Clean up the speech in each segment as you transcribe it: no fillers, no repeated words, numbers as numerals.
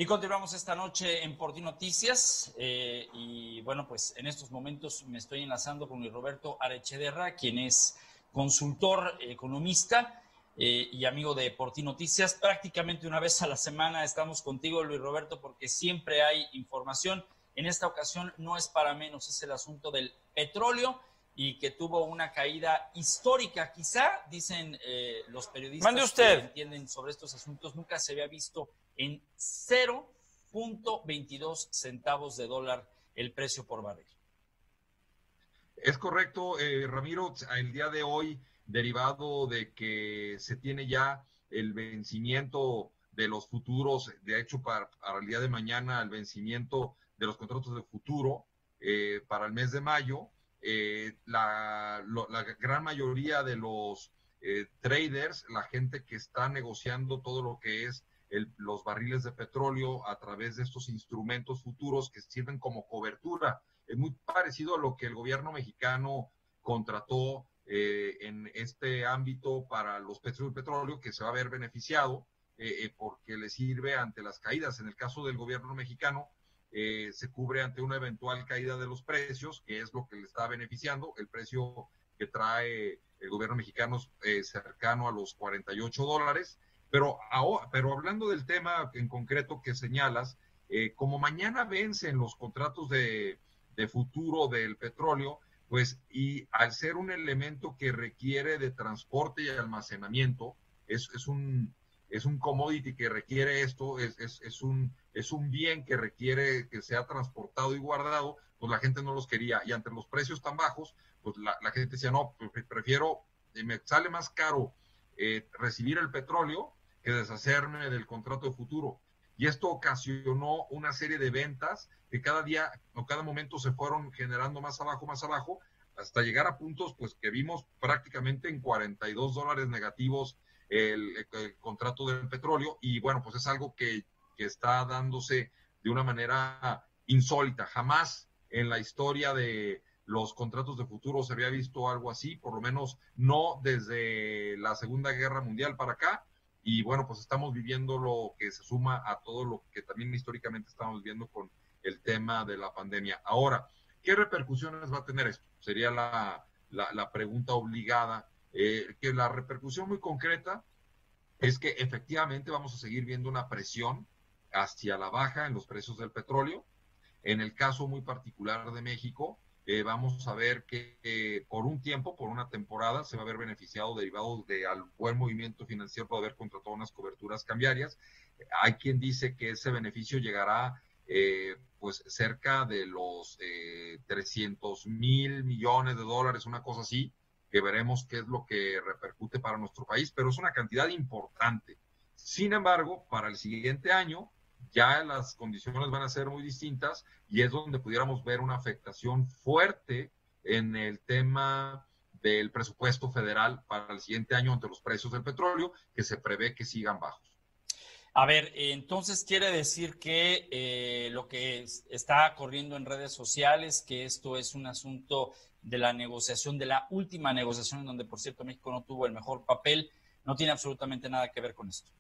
Y continuamos esta noche en Por Ti Noticias y bueno, pues en estos momentos me estoy enlazando con Luis Roberto Arechederra, quien es consultor, economista y amigo de Por Ti Noticias. Prácticamente una vez a la semana estamos contigo, Luis Roberto, porque siempre hay información. En esta ocasión no es para menos, es el asunto del petróleo y que tuvo una caída histórica. Quizá, dicen los periodistas que entienden sobre estos asuntos, nunca se había visto en 0.22 centavos de dólar el precio por barril. Es correcto, Ramiro, el día de hoy, derivado de que se tiene ya el vencimiento de los futuros, de hecho para el día de mañana el vencimiento de los contratos de futuro para el mes de mayo, la gran mayoría de los traders, la gente que está negociando todo lo que es los barriles de petróleo a través de estos instrumentos futuros que sirven como cobertura. Es muy parecido a lo que el gobierno mexicano contrató en este ámbito para los precios del petróleo, que se va a ver beneficiado porque le sirve ante las caídas. En el caso del gobierno mexicano, se cubre ante una eventual caída de los precios, que es lo que le está beneficiando. El precio que trae el gobierno mexicano es cercano a los $48. Pero hablando del tema en concreto que señalas, como mañana vencen los contratos de futuro del petróleo, pues, y al ser un elemento que requiere de transporte y almacenamiento, es un commodity que requiere esto, es un bien que requiere que sea transportado y guardado, pues la gente no los quería, y ante los precios tan bajos, pues la gente decía, no, prefiero, me sale más caro recibir el petróleo que deshacerme del contrato de futuro. Y esto ocasionó una serie de ventas que cada día o cada momento se fueron generando más abajo, hasta llegar a puntos pues que vimos prácticamente en $42 negativos el contrato del petróleo. Y bueno, pues es algo que está dándose de una manera insólita. Jamás en la historia de los contratos de futuro se había visto algo así, por lo menos no desde la Segunda Guerra Mundial para acá. Y bueno, pues estamos viviendo lo que se suma a todo lo que también históricamente estamos viendo con el tema de la pandemia. Ahora, ¿qué repercusiones va a tener esto? Sería la pregunta obligada. Que la repercusión muy concreta es que efectivamente vamos a seguir viendo una presión hacia la baja en los precios del petróleo. En el caso muy particular de México, vamos a ver que por un tiempo, por una temporada, se va a ver beneficiado derivado de al buen movimiento financiero por haber contratado unas coberturas cambiarias. Hay quien dice que ese beneficio llegará pues cerca de los 300,000 millones de dólares, una cosa así, que veremos qué es lo que repercute para nuestro país, pero es una cantidad importante. Sin embargo, para el siguiente año, ya las condiciones van a ser muy distintas y es donde pudiéramos ver una afectación fuerte en el tema del presupuesto federal para el siguiente año ante los precios del petróleo, que se prevé que sigan bajos. A ver, entonces quiere decir que lo que está corriendo en redes sociales, que esto es un asunto de la negociación, de la última negociación, en donde por cierto México no tuvo el mejor papel, no tiene absolutamente nada que ver con esto.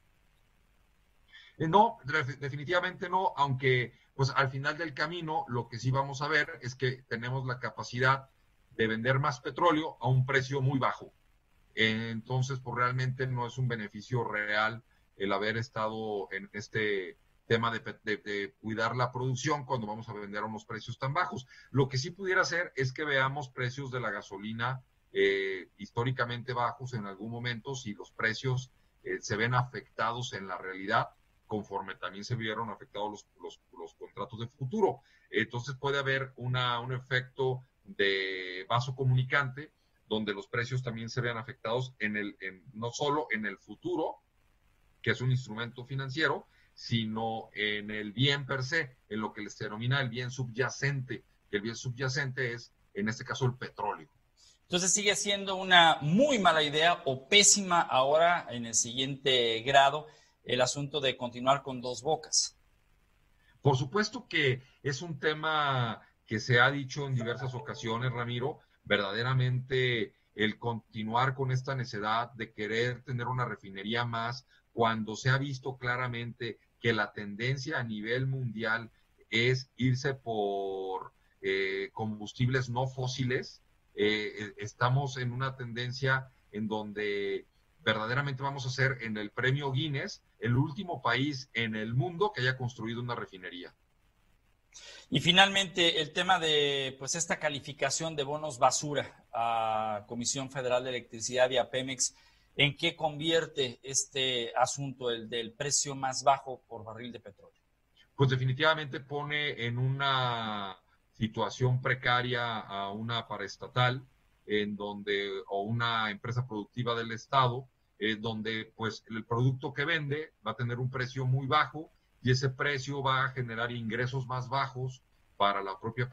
No, definitivamente no, aunque pues al final del camino lo que sí vamos a ver es que tenemos la capacidad de vender más petróleo a un precio muy bajo. Entonces, pues realmente no es un beneficio real el haber estado en este tema de cuidar la producción cuando vamos a vender a unos precios tan bajos. Lo que sí pudiera ser es que veamos precios de la gasolina históricamente bajos en algún momento, si los precios se ven afectados en la realidad, conforme también se vieron afectados los contratos de futuro. Entonces puede haber un efecto de vaso comunicante, donde los precios también se vean afectados no solo en el futuro, que es un instrumento financiero, sino en el bien per se, en lo que se denomina el bien subyacente, que el bien subyacente es, en este caso, el petróleo. Entonces sigue siendo una muy mala idea o pésima ahora en el siguiente grado el asunto de continuar con Dos Bocas. Por supuesto que es un tema que se ha dicho en diversas ocasiones, Ramiro, verdaderamente el continuar con esta necedad de querer tener una refinería más, cuando se ha visto claramente que la tendencia a nivel mundial es irse por combustibles no fósiles. Estamos en una tendencia en donde verdaderamente vamos a ser en el premio Guinness el último país en el mundo que haya construido una refinería. Y finalmente, el tema de pues esta calificación de bonos basura a Comisión Federal de Electricidad y a Pemex, ¿en qué convierte este asunto, el del precio más bajo por barril de petróleo? Pues definitivamente pone en una situación precaria a una paraestatal en donde, o una empresa productiva del Estado, donde pues el producto que vende va a tener un precio muy bajo y ese precio va a generar ingresos más bajos para la propia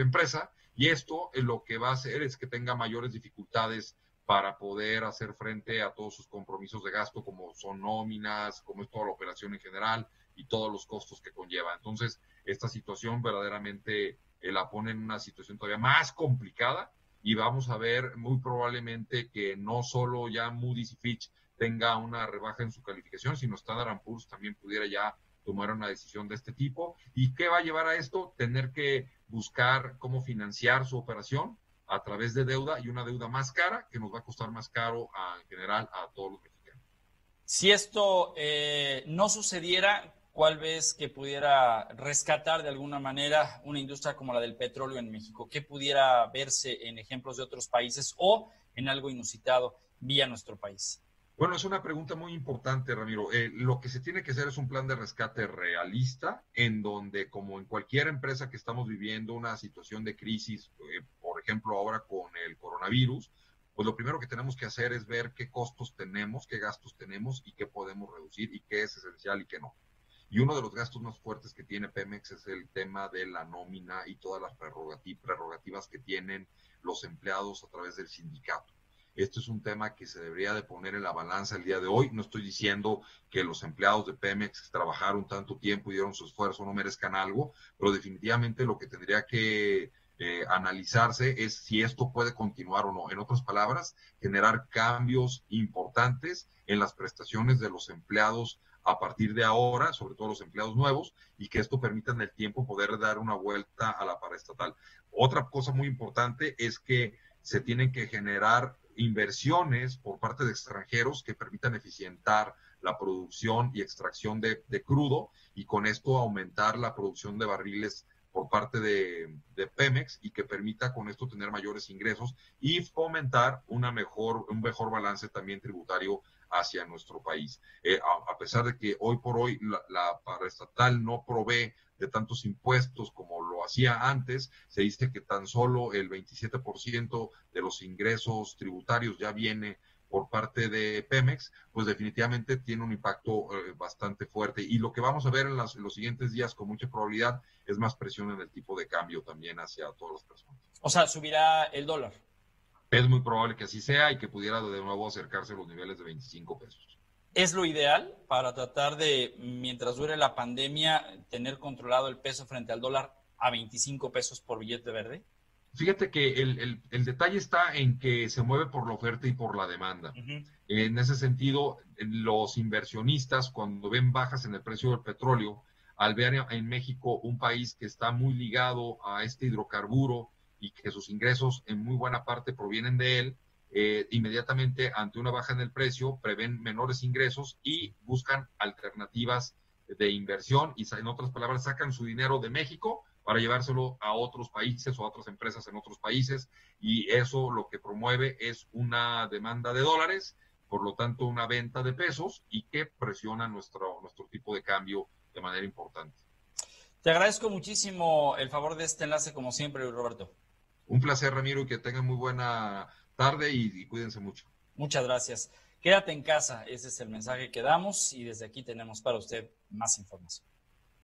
empresa, y esto lo que va a hacer es que tenga mayores dificultades para poder hacer frente a todos sus compromisos de gasto, como son nóminas, como es toda la operación en general y todos los costos que conlleva. Entonces, esta situación verdaderamente la pone en una situación todavía más complicada, y vamos a ver muy probablemente que no solo ya Moody's y Fitch tenga una rebaja en su calificación, sino Standard & Poor's también pudiera ya tomar una decisión de este tipo. ¿Y qué va a llevar a esto? Tener que buscar cómo financiar su operación a través de deuda, y una deuda más cara que nos va a costar más caro en general a todos los mexicanos. Si esto no sucediera, ¿cuál ves que pudiera rescatar de alguna manera una industria como la del petróleo en México? ¿Qué pudiera verse en ejemplos de otros países o en algo inusitado vía nuestro país? Bueno, es una pregunta muy importante, Ramiro. Lo que se tiene que hacer es un plan de rescate realista, en donde, como en cualquier empresa que estamos viviendo una situación de crisis, por ejemplo, ahora con el coronavirus, pues lo primero que tenemos que hacer es ver qué costos tenemos, qué gastos tenemos y qué podemos reducir y qué es esencial y qué no. Y uno de los gastos más fuertes que tiene Pemex es el tema de la nómina y todas las prerrogativas que tienen los empleados a través del sindicato. Esto es un tema que se debería de poner en la balanza el día de hoy. No estoy diciendo que los empleados de Pemex trabajaron tanto tiempo y dieron su esfuerzo no merezcan algo, pero definitivamente lo que tendría que analizarse es si esto puede continuar o no. En otras palabras, generar cambios importantes en las prestaciones de los empleados a partir de ahora, sobre todo los empleados nuevos, y que esto permita en el tiempo poder dar una vuelta a la paraestatal. Otra cosa muy importante es que se tienen que generar inversiones por parte de extranjeros que permitan eficientar la producción y extracción de crudo, y con esto aumentar la producción de barriles por parte de Pemex, y que permita con esto tener mayores ingresos y fomentar un mejor balance también tributario hacia nuestro país. A pesar de que hoy por hoy la paraestatal no provee de tantos impuestos como lo hacía antes, se dice que tan solo el 27% de los ingresos tributarios ya viene por parte de Pemex, pues definitivamente tiene un impacto bastante fuerte. Y lo que vamos a ver en los siguientes días con mucha probabilidad es más presión en el tipo de cambio también hacia todas las personas. O sea, subirá el dólar. Es muy probable que así sea y que pudiera de nuevo acercarse a los niveles de 25 pesos. ¿Es lo ideal para tratar de, mientras dure la pandemia, tener controlado el peso frente al dólar a 25 pesos por billete verde? Fíjate que el detalle está en que se mueve por la oferta y por la demanda. En ese sentido, los inversionistas, cuando ven bajas en el precio del petróleo, al ver en México un país que está muy ligado a este hidrocarburo y que sus ingresos en muy buena parte provienen de él, inmediatamente ante una baja en el precio prevén menores ingresos y buscan alternativas de inversión, y en otras palabras sacan su dinero de México para llevárselo a otros países o a otras empresas en otros países, y eso lo que promueve es una demanda de dólares, por lo tanto una venta de pesos, y que presiona nuestro tipo de cambio de manera importante. Te agradezco muchísimo el favor de este enlace, como siempre, Roberto. Un placer, Ramiro, y que tengan muy buena tarde y cuídense mucho. Muchas gracias. Quédate en casa, ese es el mensaje que damos, y desde aquí tenemos para usted más información.